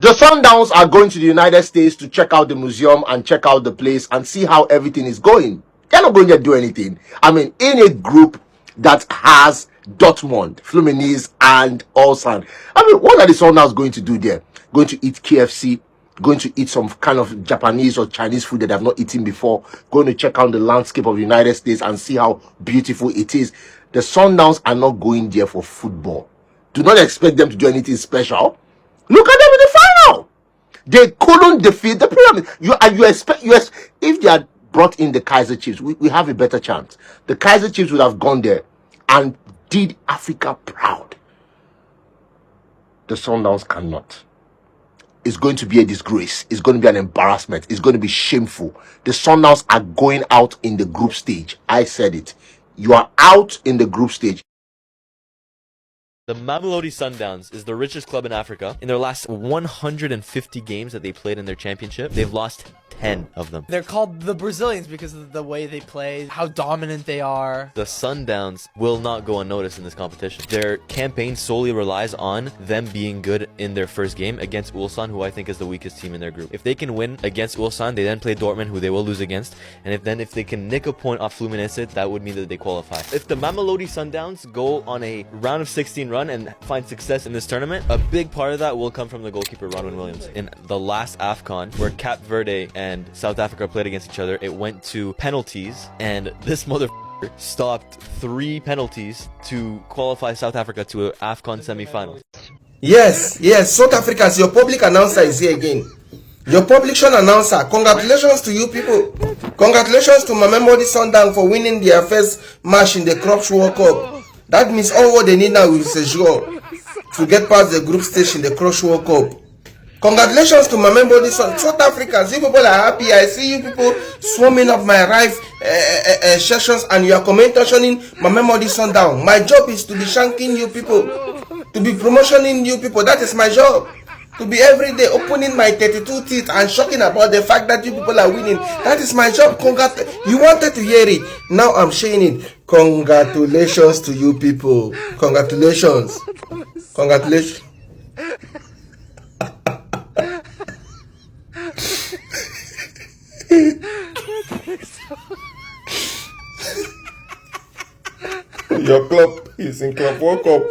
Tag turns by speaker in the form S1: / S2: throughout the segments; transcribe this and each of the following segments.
S1: The Sundowns are going to the United States to check out the museum and check out the place and see how everything is going. They're not going to do anything. I mean, in a group that has Dortmund, Fluminense, and Ulsan. I mean, what are the Sundowns going to do there? Going to eat KFC? Going to eat some kind of Japanese or Chinese food that they have not eaten before? Going to check out the landscape of the United States and see how beautiful it is? The Sundowns are not going there for football. Do not expect them to do anything special. Look at them in the final. They couldn't defeat the pyramid. You expect if they had brought in the Kaiser Chiefs, we have a better chance. The Kaiser Chiefs would have gone there and did Africa proud. The Sundowns cannot. It's going to be a disgrace. It's going to be an embarrassment. It's going to be shameful. The Sundowns are going out in the group stage. I said it. You are out in the group stage.
S2: The Mamelodi Sundowns is the richest club in Africa. In their last 150 games that they played in their championship, they've lost 10 of them.
S3: They're called the Brazilians because of the way they play, how dominant they are.
S2: The Sundowns will not go unnoticed in this competition. Their campaign solely relies on them being good in their first game against Ulsan, who I think is the weakest team in their group. If they can win against Ulsan, they then play Dortmund, who they will lose against. And if they can nick a point off Fluminense, that would mean that they qualify. If the Mamelodi Sundowns go on a round of 16 run and find success in this tournament, a big part of that will come from the goalkeeper Rodwin Williams. In the last AFCON, where Cape Verde and South Africa played against each other, it went to penalties, and this motherfucker stopped 3 penalties to qualify South Africa to an AFCON semi-final.
S4: Yes, South Africans, your public announcer is here again. Your publication announcer, congratulations to you people. Congratulations to Mamelodi Sundowns for winning their first match in the Club World Cup. That means all what they need now is a sure to get past the group stage in the Club World Cup. Congratulations to Mamelodi Sundowns. South Africans, you people are happy. I see you people swarming up my live sessions and you are commenting Mamelodi Sundowns. My job is to be shanking you people, to be promotioning you people. That is my job. To be every day opening my 32 teeth and shocking about the fact that you people are winning. That is my job. You wanted to hear it. Now I'm saying it. Congratulations to you people. Congratulations. Congratulations. Your club is in Club World Cup.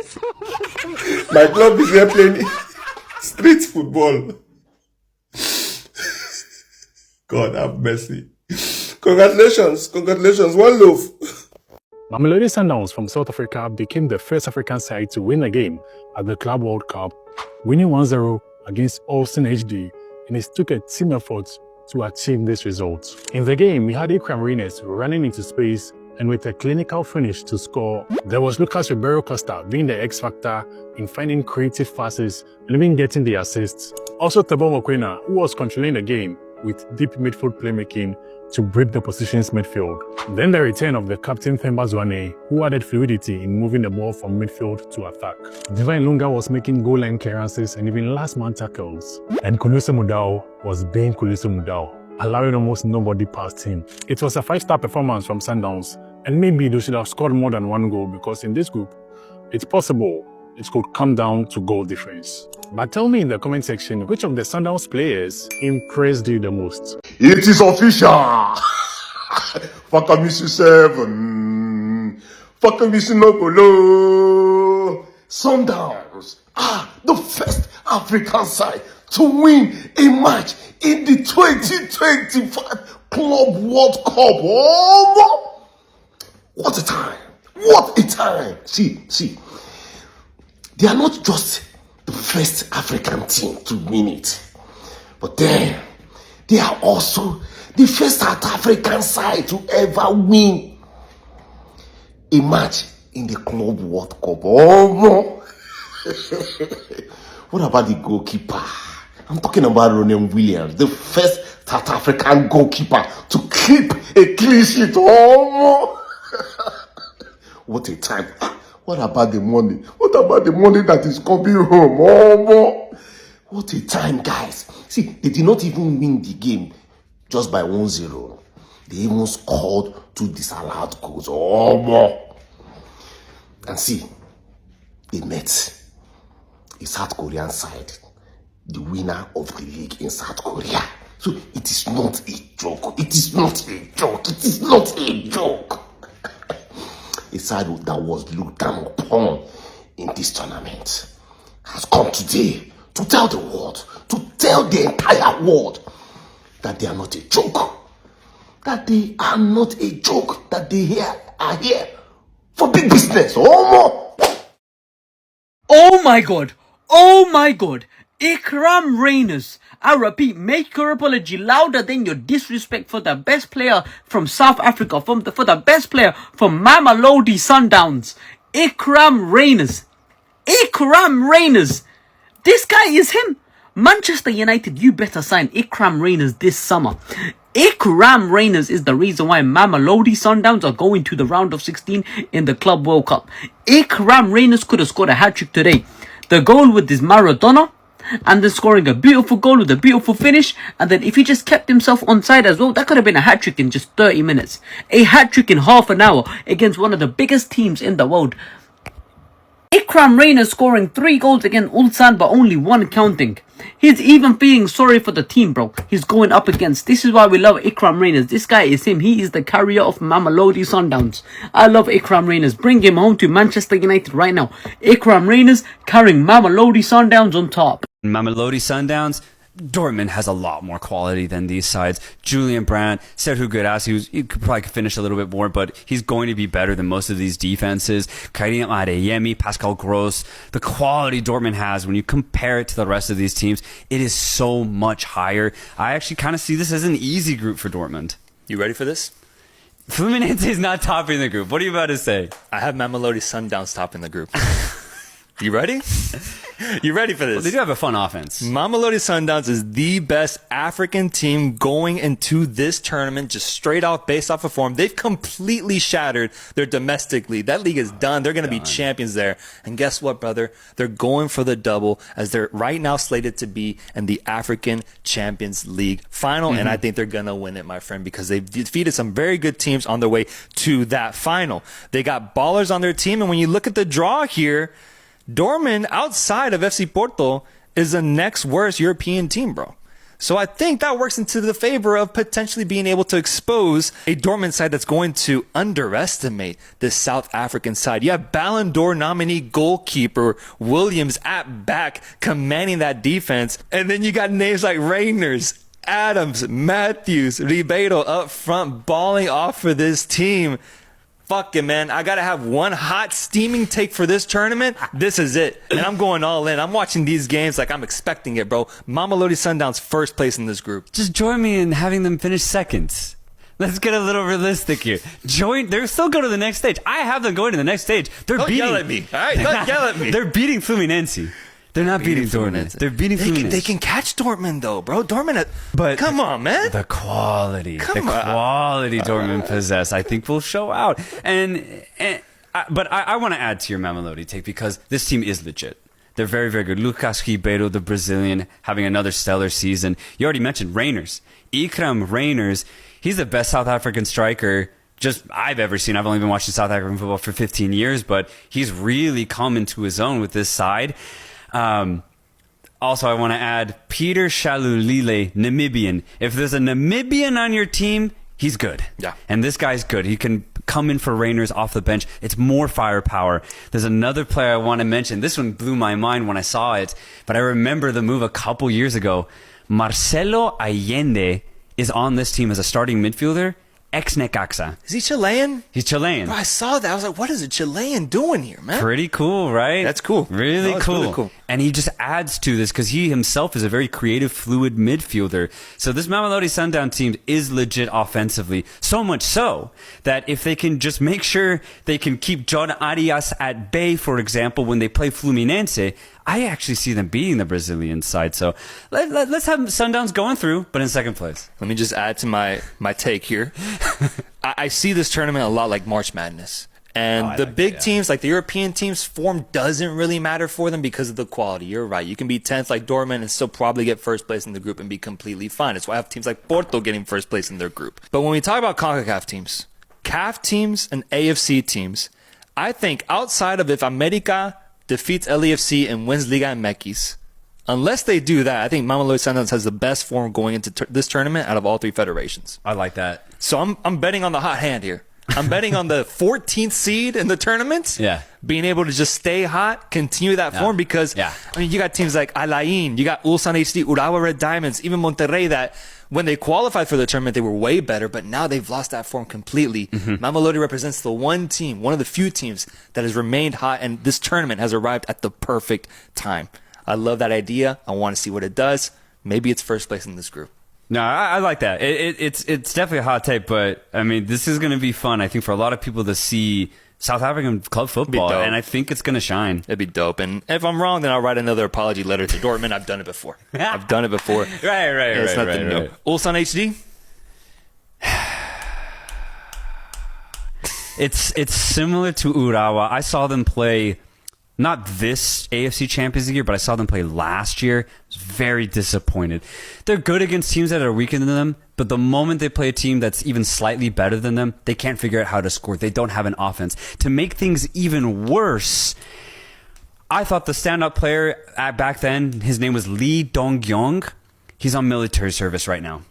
S4: My club is here playing street football. God have mercy. Congratulations. Congratulations. One love.
S5: Mamelodi Sundowns from South Africa became the first African side to win a game at the Club World Cup, winning 1-0 against Ulsan HD, and it took a team effort to achieve this result. In the game, we had Ikram Renes running into space and with a clinical finish to score. There was Lucas Ribeiro Costa being the X-factor in finding creative passes and even getting the assists. Also Thabo Mokoena, who was controlling the game with deep midfield playmaking to break the position's midfield. Then the return of the captain Themba Zwane, who added fluidity in moving the ball from midfield to attack. Divine Lunga was making goal line clearances and even last man tackles. And Kuluso Mudau was being Kuluso Mudau, allowing almost nobody past him. It was a 5-star performance from Sundowns, and maybe they should have scored more than 1 goal because in this group, it's possible it could come down to goal difference. But tell me in the comment section, which of the Sundowns players impressed you the most?
S1: It is official. Fakamisi 7. Fakamisi Nobolo. Sundowns are the first African side to win a match in the 2025 Club World Cup. Oh, what a time. What a time. See. They are not just the first African team to win it, but then they are also the first South African side to ever win a match in the Club World Cup. Oh no! What about the goalkeeper? I'm talking about Rodwin Williams, the first South African goalkeeper to keep a clean sheet. Oh no! What a time! What about the money? What about the money that is coming home? Oh, what a time, guys. See, they did not even win the game just by 1-0. They even scored 2 disallowed goals. Oh, and see, they met a South Korean side the winner of the league in South Korea. So it is not a joke. It is not a joke. It is not a joke. A side that was looked down upon in this tournament has come today to tell the world, to tell the entire world that they are not a joke. That they are not a joke. That they are here for big business. Oh, more.
S6: Oh my god! Oh my god! Ikram Reyners! I repeat, make your apology louder than your disrespect for the best player from South Africa, for the best player from Mamelodi Sundowns. Ikram Reyners! Ikram Reyners! This guy is him! Manchester United, you better sign Ikram Reyners this summer. Ikram Reyners is the reason why Mamelodi Sundowns are going to the round of 16 in the Club World Cup. Ikram Reyners could have scored a hat-trick today. The goal with this Maradona, and then scoring a beautiful goal with a beautiful finish, and then if he just kept himself onside as well, that could have been a hat-trick in just 30 minutes. A hat-trick in half an hour against one of the biggest teams in the world. Ikram Reyners scoring 3 goals against Ulsan but only 1 counting. He's even feeling sorry for the team, bro. He's going up against. This is why we love Ikram Reyners. This guy is him. He is the carrier of Mamelodi Sundowns. I love Ikram Reyners. Bring him home to Manchester United right now. Ikram Reyners carrying Mamelodi Sundowns on top.
S7: Mamelodi Sundowns, Dortmund has a lot more quality than these sides. Julian Brandt, Serhu Guirassy, he could probably finish a little bit more, but he's going to be better than most of these defenses. Karim Adeyemi, Pascal Gross, the quality Dortmund has, when you compare it to the rest of these teams, it is so much higher. I actually kind of see this as an easy group for Dortmund.
S2: You ready for this?
S7: Fluminense is not topping the group. What are you about to say?
S2: I have Mamelodi Sundowns topping the group. You ready? You ready for this?
S7: Well, they do have a fun offense.
S2: Mamelodi Sundowns is the best African team going into this tournament, just straight off, based off of form. They've completely shattered their domestic league. That league is done. They're going to be champions there. And guess what, brother? They're going for the double, as they're right now slated to be in the African Champions League final. And I think they're going to win it, my friend, because they've defeated some very good teams on their way to that final. They got ballers on their team. And when you look at the draw here, Dortmund, outside of FC Porto, is the next worst European team, bro. So I think that works into the favor of potentially being able to expose a Dortmund side that's going to underestimate this South African side. You have Ballon d'Or nominee goalkeeper Williams at back commanding that defense. And then you got names like Reyners, Adams, Matthews, Ribeiro up front balling off for this team. Fuck it, man. I got to have one hot, steaming take for this tournament. This is it. And I'm going all in. I'm watching these games like I'm expecting it, bro. Mamelodi Sundowns first place in this group.
S7: Just join me in having them finish second. Let's get a little realistic here. They're still going to the next stage. I have them going to the next stage.
S2: Don't yell at me. All right? Don't yell at me.
S7: They're beating Fluminense. They're not beating Dortmund. They're beating Fluminense.
S2: They can catch Dortmund, though, bro. Dortmund,
S7: but
S2: come on, man.
S7: The quality Dortmund possess, I think, will show out. But I want to add to your Mamelodi take, because this team is legit. They're very, very good. Lucas Ribeiro, the Brazilian, having another stellar season. You already mentioned Reyners. Ikram Reyners, he's the best South African striker I've ever seen. I've only been watching South African football for 15 years, but he's really come into his own with this side. Also, I want to add Peter Shalulile, Namibian. If there's a Namibian on your team, he's good.
S2: Yeah.
S7: And this guy's good. He can come in for Reyners off the bench. It's more firepower. There's another player I want to mention. This one blew my mind when I saw it, but I remember the move a couple years ago. Marcelo Allende is on this team as a starting midfielder. Ex-Necaxa.
S2: Is he Chilean?
S7: He's Chilean.
S2: Bro, I saw that. I was like, what is a Chilean doing here, man?
S7: Pretty cool, right?
S2: That's cool.
S7: Really cool.
S2: Really cool.
S7: And he just adds to this because he himself is a very creative, fluid midfielder. So this Mamelodi Sundowns team is legit offensively. So much so that if they can just make sure they can keep John Arias at bay, for example, when they play Fluminense, I actually see them beating the Brazilian side. So let's have Sundowns going through, but in second place.
S2: Let me just add to my take here. I see this tournament a lot like March Madness. And the big teams, like the European teams, form doesn't really matter for them because of the quality. You're right. You can be 10th like Dortmund and still probably get first place in the group and be completely fine. That's why I have teams like Porto getting first place in their group. But when we talk about CONCACAF teams, CAF teams and AFC teams, I think outside of if America defeats LAFC and wins Liga MX,
S8: Unless they do that, I think Mamelodi Sundowns has the best form going into this tournament out of all three federations.
S7: I like that.
S8: So I'm betting on the hot hand here. I'm betting on the 14th seed in the tournament.
S7: Yeah.
S8: Being able to just stay hot, continue that form, because I mean, you got teams like Alain, you got Ulsan HD, Urawa Red Diamonds, even Monterrey, that when they qualified for the tournament, they were way better, but now they've lost that form completely. Mamelodi represents the one team, one of the few teams that has remained hot, and this tournament has arrived at the perfect time. I love that idea. I want to see what it does. Maybe it's first place in this group.
S7: No, I like that. It's definitely a hot take, but I mean, this is going to be fun, I think, for a lot of people to see South African club football, and I think it's going to shine.
S8: It'd be dope. And if I'm wrong, then I'll write another apology letter to Dortmund. I've done it before. I've done it before.
S7: Right.
S8: It's nothing new. Ulsan HD?
S7: It's similar to Urawa. I saw them play, not this AFC Champions League year, but I saw them play last year. I was very disappointed. They're good against teams that are weaker than them, but the moment they play a team that's even slightly better than them, they can't figure out how to score. They don't have an offense. To make things even worse, I thought the stand-up player back then, his name was Lee Dong-gyong. He's on military service right now.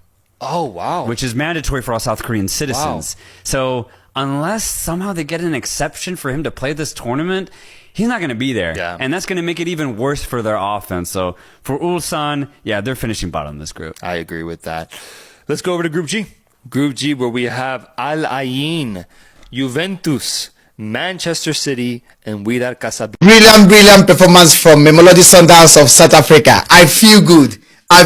S8: Oh, wow.
S7: Which is mandatory for all South Korean citizens.
S8: Wow.
S7: So unless somehow they get an exception for him to play this tournament, he's not going to be there.
S8: Yeah.
S7: And that's going to make it even worse for their offense. So for Ulsan, they're finishing bottom in this group.
S8: I agree with that. Let's go over to Group G. Group G, where we have Al Ain, Juventus, Manchester City, and Wydad Casablanca.
S4: Brilliant performance from Mamelodi Sundowns of South Africa. I feel good. I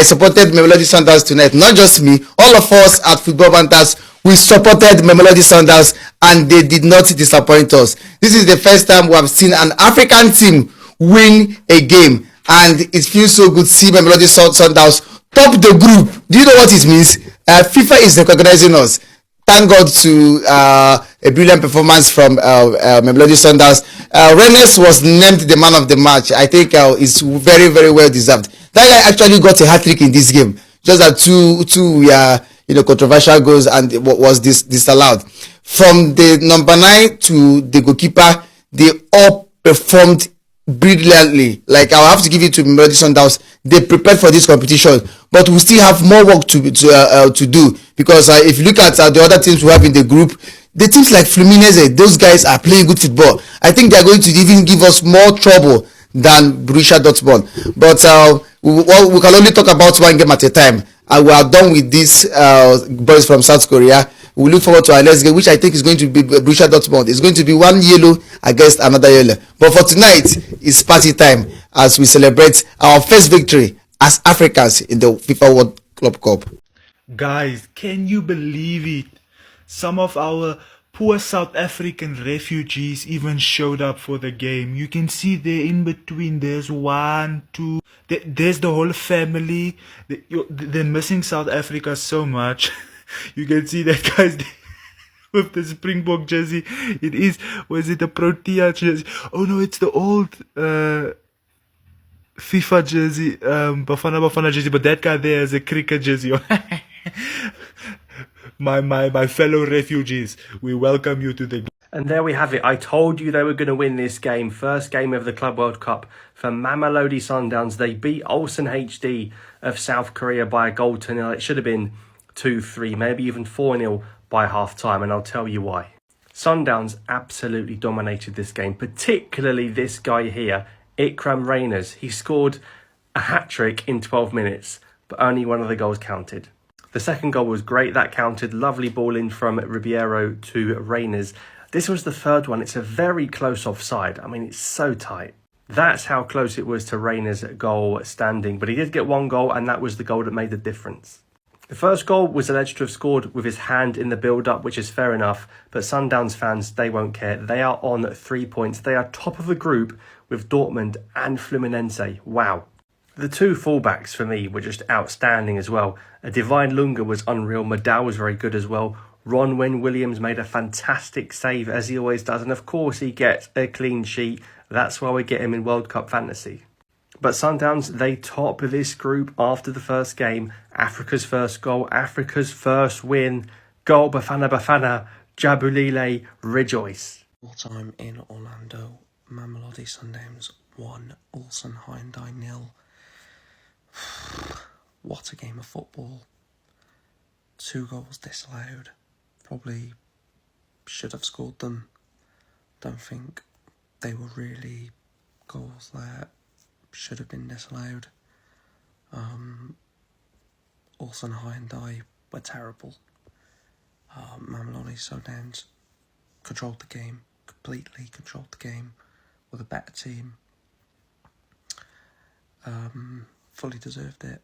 S4: supported Mamelodi Sundowns tonight. Not just me. All of us at Football Banters, we supported Mamelodi Sundowns, and they did not disappoint us. This is the first time we have seen an African team win a game, and it feels so good to see Mamelodi Sundowns top the group. Do you know what it means? FIFA is recognizing us. Thank God to a brilliant performance from Mamelodi Sundowns. Rennes was named the man of the match. I think it's very, very well deserved. That guy actually got a hat-trick in this game. Just that two controversial goals, and was disallowed. From the number 9 to the goalkeeper, they all performed brilliantly. Like, I'll have to give it to Mamelodi Sundowns. They prepared for this competition, but we still have more work to do, because if you look at the other teams we have in the group, the teams like Fluminense, those guys are playing good football. I think they're going to even give us more trouble than Borussia Dortmund. But we can only talk about one game at a time, and we are done with these boys from South Korea. We look forward to our next game, which I think is going to be Borussia Dortmund. It's going to be one yellow against another yellow. But for tonight, it's party time as we celebrate our first victory as Africans in the FIFA World Club Cup.
S9: Guys, can you believe it? Some of our poor South African refugees even showed up for the game. You can see there in between, there's 1, 2, there's the whole family. They're missing South Africa so much. You can see that, guys, with the Springbok jersey. Was it a Protea jersey? Oh no, it's the old FIFA jersey, Bafana jersey, but that guy there has a cricket jersey on. my fellow refugees, we welcome you to the...
S10: And there we have it. I told you they were going to win this game. First game of the Club World Cup for Mamelodi Sundowns. They beat Ulsan HD of South Korea by a goal to nil. It should have been 2-3, maybe even 4-0 by half-time, and I'll tell you why. Sundowns absolutely dominated this game, particularly this guy here, Ikram Reyners. He scored a hat-trick in 12 minutes, but only one of the goals counted. The second goal was great, that counted. Lovely ball in from Ribeiro to Reyners. This was the third one. It's a very close offside. I mean, it's so tight. That's how close it was to Reyners' goal standing, but he did get one goal, and that was the goal that made the difference. The first goal was alleged to have scored with his hand in the build-up, which is fair enough, but Sundowns fans, they won't care. They are on 3 points. They are top of the group with Dortmund and Fluminense. Wow. The two fullbacks for me were just outstanding as well. Divine Lunga was unreal. Madal was very good as well. Ronwen Williams made a fantastic save, as he always does, and of course he gets a clean sheet. That's why we get him in World Cup fantasy. But Sundowns, they top this group after the first game. Africa's first goal, Africa's first win. Goal Bafana, Jabulile, rejoice.
S11: Full time in Orlando, Mamelodi Sundowns 1, Ulsan Hyundai 0. What a game of football. 2 goals disallowed. Probably should have scored them. Don't think they were really goals that should have been disallowed. Ulsan Hyundai were terrible. Mamelodi Sundowns controlled the game, completely controlled the game, with a better team. Fully deserved it,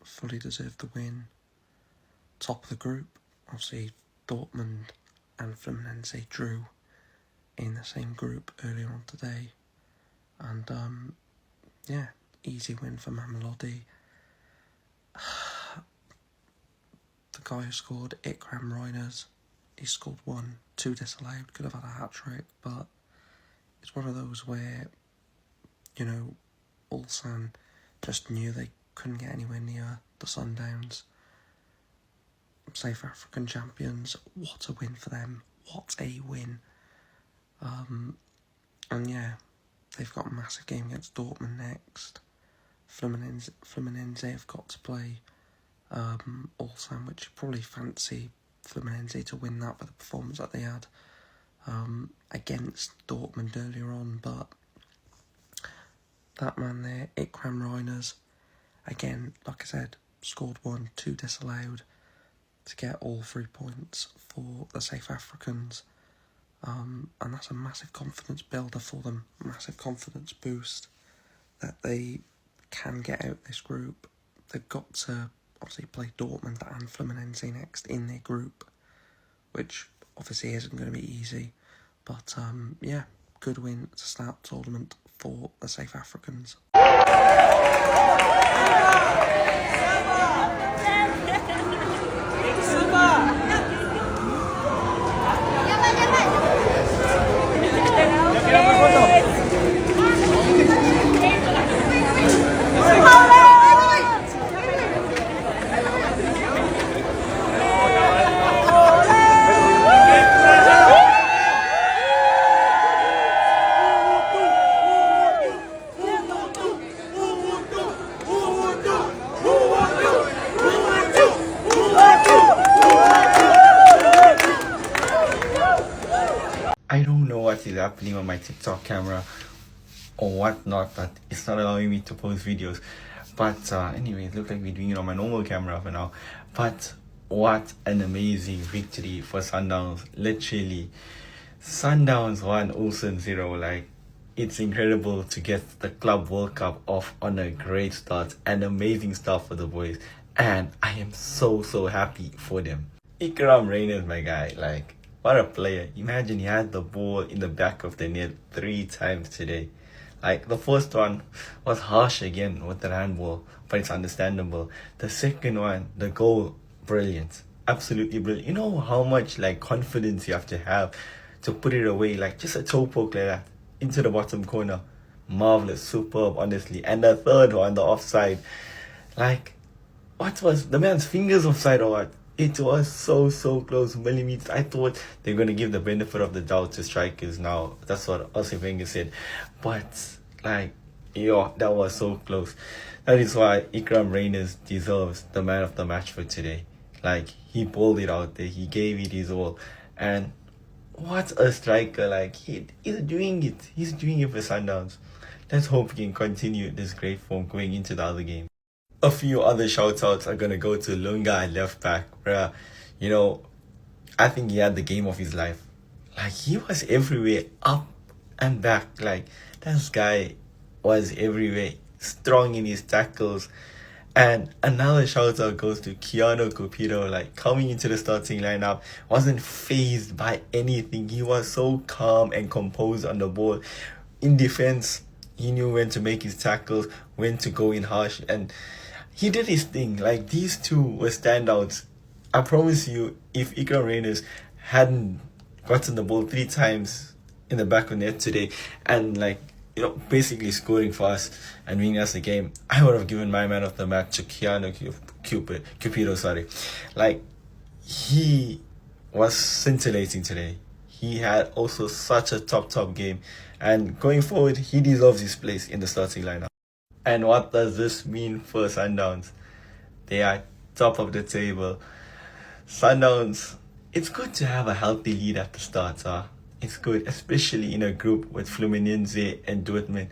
S11: fully deserved the win. Top of the group, obviously Dortmund and Fluminense drew in the same group earlier on today. And yeah, easy win for Mamelodi. The guy who scored, Ikram Reyners, he scored 1, 2 disallowed, could have had a hat-trick, but it's one of those where, you know, Ulsan just knew they couldn't get anywhere near the Sundowns. South African champions, what a win for them, what a win. And yeah, they've got a massive game against Dortmund next. Fluminense have got to play Ulsan, which you probably fancy Fluminense to win that with the performance that they had against Dortmund earlier on. But that man there, Ikram Reyners, again, like I said, scored 1, 2 disallowed to get all 3 points for the South Africans. And that's a massive confidence builder for them, massive confidence boost that they can get out this group. They've got to obviously play Dortmund and Fluminense next in their group, which obviously isn't going to be easy. But yeah, good win to start the tournament for the South Africans.
S12: I don't know what is happening on my TikTok camera or whatnot, but it's not allowing me to post videos. But anyway, it looks like we're doing it on my normal camera for now. But what an amazing victory for Sundowns. Literally, Sundowns won, Ulsan 0. Like, it's incredible to get the Club World Cup off on a great start. An amazing start for the boys. And I am so happy for them. Ikram Reyners, my guy, like, what a player. Imagine he had the ball in the back of the net 3 times today. Like, the first one was harsh again with the handball, but it's understandable. The second one, the goal, brilliant. Absolutely brilliant. You know how much, like, confidence you have to put it away. Like, just a toe poke like that into the bottom corner. Marvelous, superb, honestly. And the third one, the offside. Like, what was the man's fingers offside or what? It was so close, millimeters. I thought they're going to give the benefit of the doubt to strikers now. That's what Arsene Wenger said. But, like, yo, that was so close. That is why Ikram Reyners deserves the man of the match for today. Like, he pulled it out there. He gave it his all. And what a striker. Like, he's doing it. He's doing it for Sundowns. Let's hope he can continue this great form going into the other game. A few other shout-outs are going to go to Lunga at left back. Bruh, you know, I think he had the game of his life. Like, he was everywhere, up and back. Like, this guy was everywhere, strong in his tackles. And another shout-out goes to Keanu Cupido. Like, coming into the starting lineup, wasn't fazed by anything. He was so calm and composed on the ball. In defense, he knew when to make his tackles, when to go in harsh, and he did his thing. Like, these two were standouts. I promise you, if Ikram Reyners hadn't gotten the ball 3 times in the back of net today and, like, you know, basically scoring for us and winning us the game, I would have given my man of the match to Keanu Cupido. Like, he was scintillating today. he had also such a top game. And going forward, he deserves his place in the starting lineup. And what does this mean for Sundowns? They are top of the table. Sundowns, it's good to have a healthy lead at the start. It's good, especially in a group with Fluminense and Dortmund.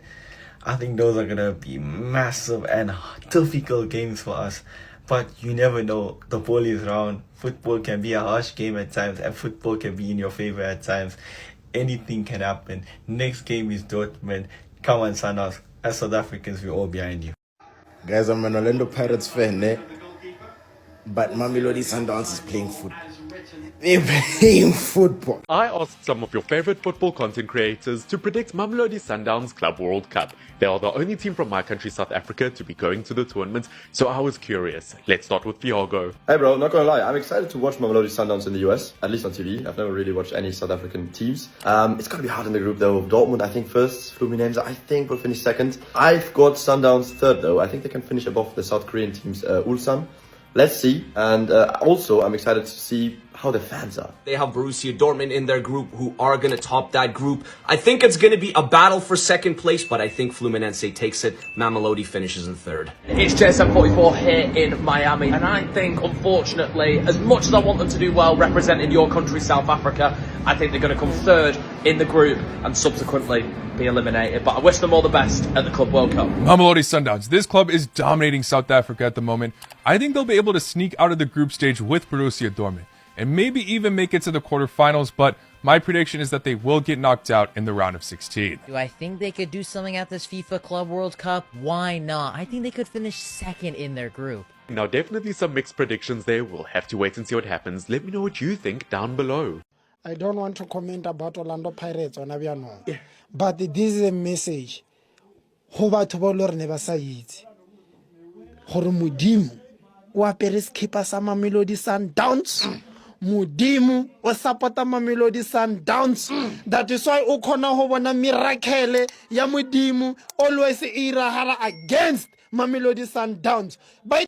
S12: I think those are going to be massive and difficult games for us. But you never know. The ball is round. Football can be a harsh game at times, and football can be in your favor at times. Anything can happen. Next game is Dortmund. Come on, Sundowns. As South Africans, we're all behind you.
S13: Guys, I'm an Orlando Pirates fan, but Mamelodi Sundowns is playing football. They're playing football.
S14: I asked some of your favorite football content creators to predict Mamelodi Sundowns Club World Cup. They are the only team from my country, South Africa, to be going to the tournament, so I was curious. Let's start with Thiago.
S15: Hey bro, not gonna lie, I'm excited to watch Mamelodi Sundowns in the US, at least on TV. I've never really watched any South African teams. It's gonna be hard in the group though. Dortmund, I think first. Fluminense, I think will finish second. I've got Sundowns third though. I think they can finish above the South Korean teams, Ulsan. Let's see. And also, I'm excited to see how the fans are.
S16: They have Borussia Dortmund in their group, who are going to top that group. I think it's going to be a battle for second place, but I think Fluminense takes it. Mamelodi finishes in third.
S17: It's JSM44 here in Miami, and I think, unfortunately, as much as I want them to do well representing your country, South Africa, I think they're going to come third in the group and subsequently be eliminated. But I wish them all the best at the Club World Cup.
S18: Mamelodi Sundowns. This club is dominating South Africa at the moment. I think they'll be able to sneak out of the group stage with Borussia Dortmund and maybe even make it to the quarterfinals, but my prediction is that they will get knocked out in the round of 16.
S19: Do I think they could do something at this FIFA Club World Cup? Why not? I think they could finish second in their group.
S14: Now, definitely some mixed predictions there. We'll have to wait and see what happens. Let me know what you think down below.
S20: I don't want to comment about Orlando Pirates or Naviano, but this is a message. Ho batho ba lo re ne ba sa itse gore modimo o apere skipper sa Mamelodi Sundowns. Modimo o supporta Mamelodi Sundowns. That is why o khona ho bona miracle ya modimo always iragala against Mamelodi Sundowns.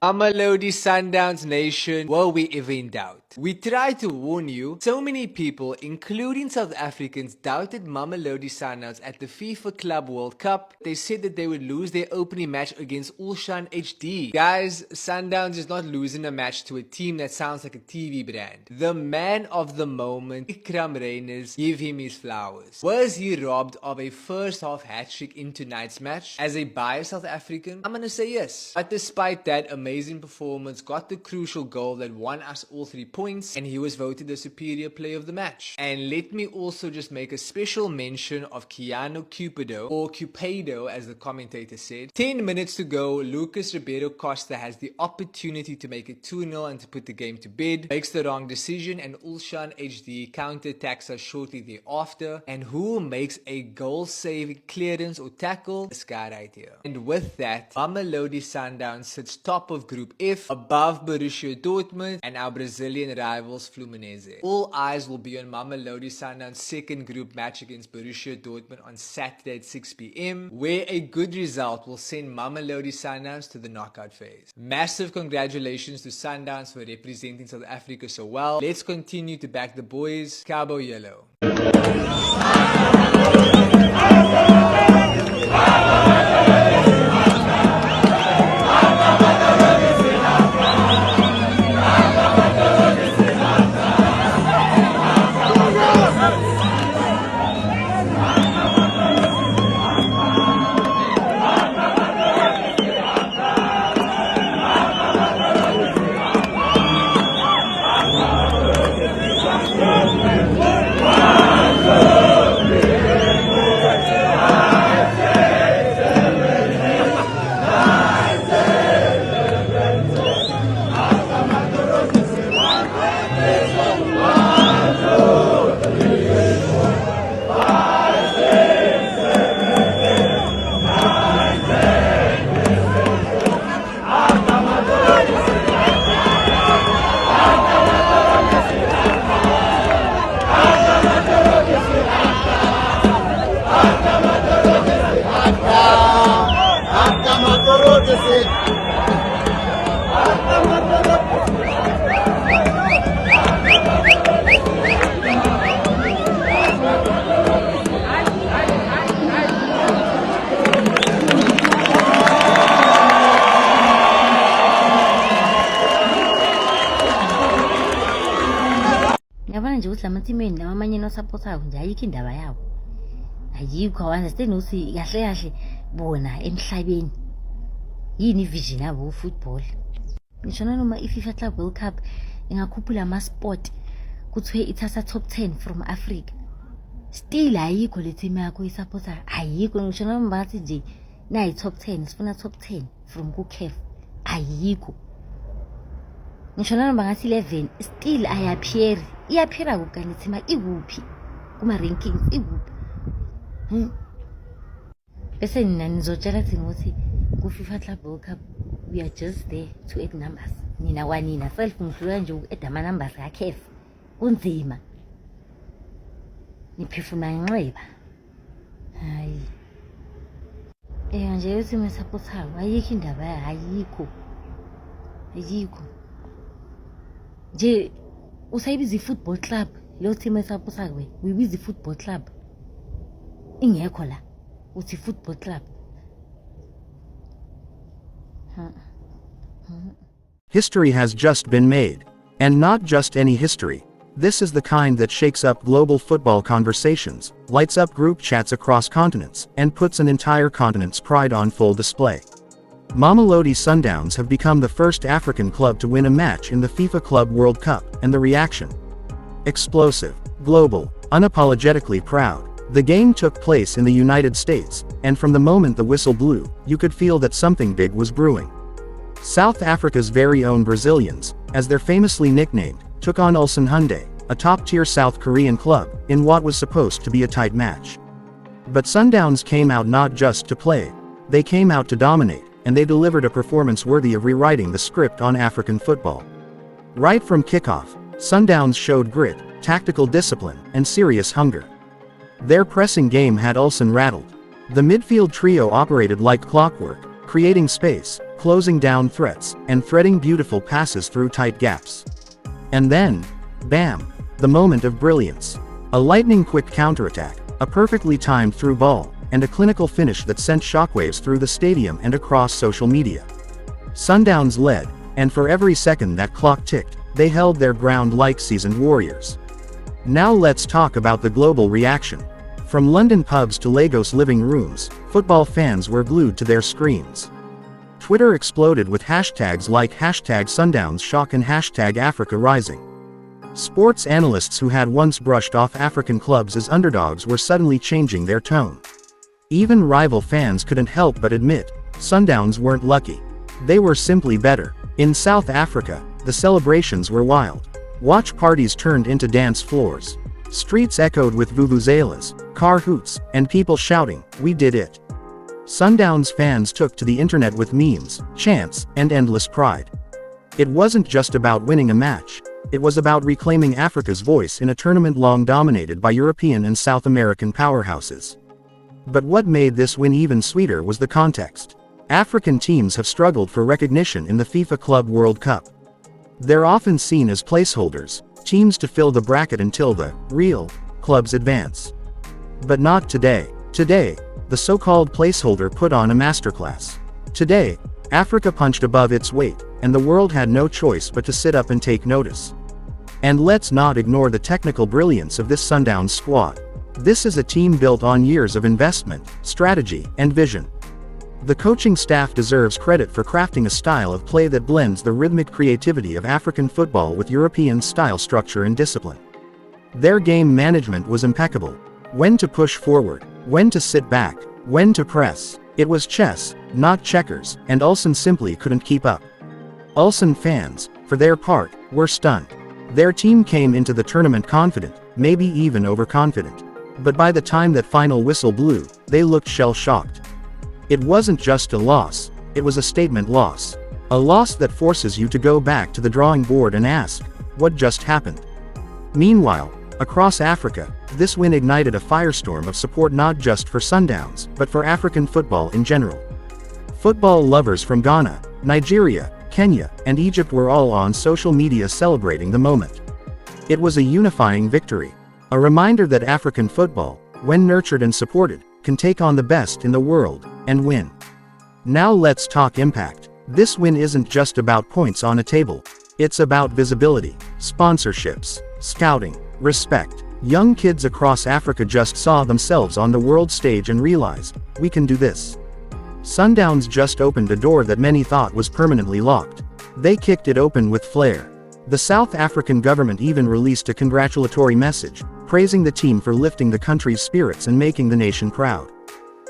S21: Mamelodi Sundowns Nation, were we ever in doubt? We tried to warn you. So many people, including South Africans, doubted Mamelodi Sundowns at the FIFA Club World Cup. They said that they would lose their opening match against Ulsan HD. Guys, Sundowns is not losing a match to a team that sounds like a TV brand. The man of the moment, Ikram Reyners, give him his flowers. Was he robbed of a first half hat-trick in tonight's match? As a biased South African, I'm gonna say yes. But despite that amazing performance, got the crucial goal that won us all 3 points, and he was voted the superior player of the match. And let me also just make a special mention of Keanu Cupido, or Cupido as the commentator said. 10 minutes to go, Lucas Ribeiro Costa has the opportunity to make it 2-0 and to put the game to bed, makes the wrong decision, and Ulsan HD counter-attacks us shortly thereafter. And who makes a goal-saving clearance or tackle? This guy right here. And with that, Mamelodi Sundowns sits top of Group F, above Borussia Dortmund and our Brazilian rivals Fluminense. All eyes will be on Mamelodi Sundowns' second group match against Borussia Dortmund on Saturday at 6 p.m, where a good result will send Mamelodi Sundowns to the knockout phase. Massive congratulations to Sundowns for representing South Africa so well. Let's continue to back the boys. Cabo Yellow.
S3: nje ukuthi lamathimeni lamanye enosupportayo nje ayikho indaba yawo. Ayikho, understand ukuthi kahle kahle bona emhlabeni yini vision yabo football. Ngisho noma iFIFA Club World Cup ingakhuphula ama-sport kuthiwe ithatha top 10 from Africa. Still ayikho le team yakho isupporter, ayikho. Ngisho noma bathi nje nayi top 10, sifuna top 10 from ku-CAF, ayikho. Ngisho noma ngathi 11 still ayappear, iyaphira kukani team ikuphi kuma rankings ikuphi. Bese nina nizotshela thina ukuthi ku-FIFA Club World Cup we are just there to add numbers. Nina wanina self ngidlula nje uku-add ama-numbers ka-CAF kunzima. Niphefuna inxeba. Hayi. Nje uthi mesupportayo ayikho indaba yayo, ayikho. Ayikho. Nje usayibiza i-football club leyo team esupportayo we, uyibiza i-football club. Ingekho la uthi football club.
S22: History has just been made. And not just any history. This is the kind that shakes up global football conversations, lights up group chats across continents, and puts an entire continent's pride on full display. Mamelodi Sundowns have become the first African club to win a match in the FIFA Club World Cup, and the reaction? Explosive, global, unapologetically proud. The game took place in the United States, and from the moment the whistle blew, you could feel that something big was brewing. South Africa's very own Brazilians, as they're famously nicknamed, took on Ulsan Hyundai, a top-tier South Korean club, in what was supposed to be a tight match. But Sundowns came out not just to play, they came out to dominate, and they delivered a performance worthy of rewriting the script on African football. Right from kickoff, Sundowns showed grit, tactical discipline, and serious hunger. Their pressing game had Ulsan rattled. The midfield trio operated like clockwork, creating space, closing down threats, and threading beautiful passes through tight gaps. And then, bam, the moment of brilliance. A lightning-quick counterattack, a perfectly timed through ball, and a clinical finish that sent shockwaves through the stadium and across social media. Sundowns led, and for every second that clock ticked, they held their ground like seasoned warriors. Now let's talk about the global reaction. From London pubs to Lagos living rooms, football fans were glued to their screens. Twitter exploded with hashtags like #SundownsShock and #AfricaRising. Sports analysts who had once brushed off African clubs as underdogs were suddenly changing their tone. Even rival fans couldn't help but admit, Sundowns weren't lucky. They were simply better. In South Africa, the celebrations were wild. Watch parties turned into dance floors. Streets echoed with vuvuzelas, car hoots, and people shouting, "We did it." Sundowns fans took to the internet with memes, chants, and endless pride. It wasn't just about winning a match, it was about reclaiming Africa's voice in a tournament long dominated by European and South American powerhouses. But what made this win even sweeter was the context. African teams have struggled for recognition in the FIFA Club World Cup. They're often seen as placeholders, teams to fill the bracket until the real clubs advance. But not today. Today, the so-called placeholder put on a masterclass. Today, Africa punched above its weight, and the world had no choice but to sit up and take notice. And let's not ignore the technical brilliance of this Sundowns squad. This is a team built on years of investment, strategy, and vision. The coaching staff deserves credit for crafting a style of play that blends the rhythmic creativity of African football with European style structure and discipline. Their game management was impeccable. When to push forward, when to sit back, when to press. It was chess, not checkers, and Ulsan simply couldn't keep up. Ulsan fans, for their part, were stunned. Their team came into the tournament confident, maybe even overconfident. But by the time that final whistle blew, they looked shell-shocked. It wasn't just a loss, it was a statement loss. A loss that forces you to go back to the drawing board and ask, what just happened? Meanwhile, across Africa, this win ignited a firestorm of support not just for Sundowns, but for African football in general. Football lovers from Ghana, Nigeria, Kenya, and Egypt were all on social media celebrating the moment. It was a unifying victory. A reminder that African football, when nurtured and supported, can take on the best in the world, and win. Now let's talk impact. This win isn't just about points on a table. It's about visibility, sponsorships, scouting, Respect. Young kids across Africa just saw themselves on the world stage and realized, we can do this. Sundowns just opened a door that many thought was permanently locked. They kicked it open with flair. The South African government even released a congratulatory message, praising the team for lifting the country's spirits and making the nation proud.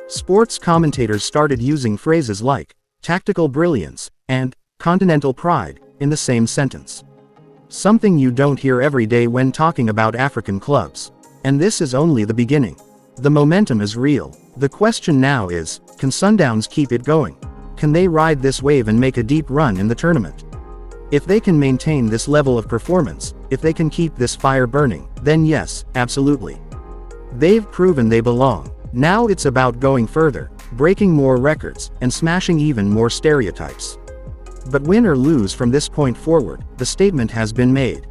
S22: Sports commentators started using phrases like, tactical brilliance, and continental pride, in the same sentence. Something you don't hear every day when talking about African clubs. And this is only the beginning. The momentum is real. The question now is, can Sundowns keep it going? Can they ride this wave and make a deep run in the tournament? If they can maintain this level of performance, if they can keep this fire burning, then yes, absolutely. They've proven they belong. Now it's about going further, breaking more records, and smashing even more stereotypes. But win or lose from this point forward, the statement has been made.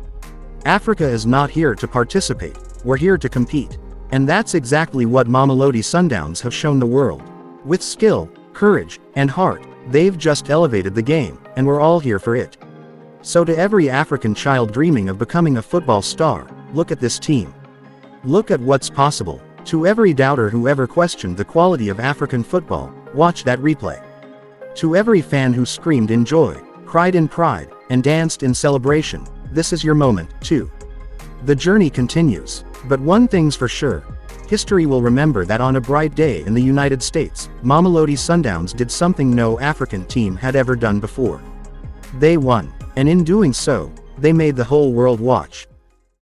S22: Africa is not here to participate, we're here to compete. And that's exactly what Mamelodi Sundowns have shown the world. With skill, courage, and heart, they've just elevated the game, and we're all here for it. So to every African child dreaming of becoming a football star, look at this team. Look at what's possible. To every doubter who ever questioned the quality of African football, watch that replay. To every fan who screamed in joy, cried in pride, and danced in celebration, this is your moment, too. The journey continues, but one thing's for sure. History will remember that on a bright day in the United States, Mamelodi Sundowns did something no African team had ever done before. They won, and in doing so, they made the whole world watch.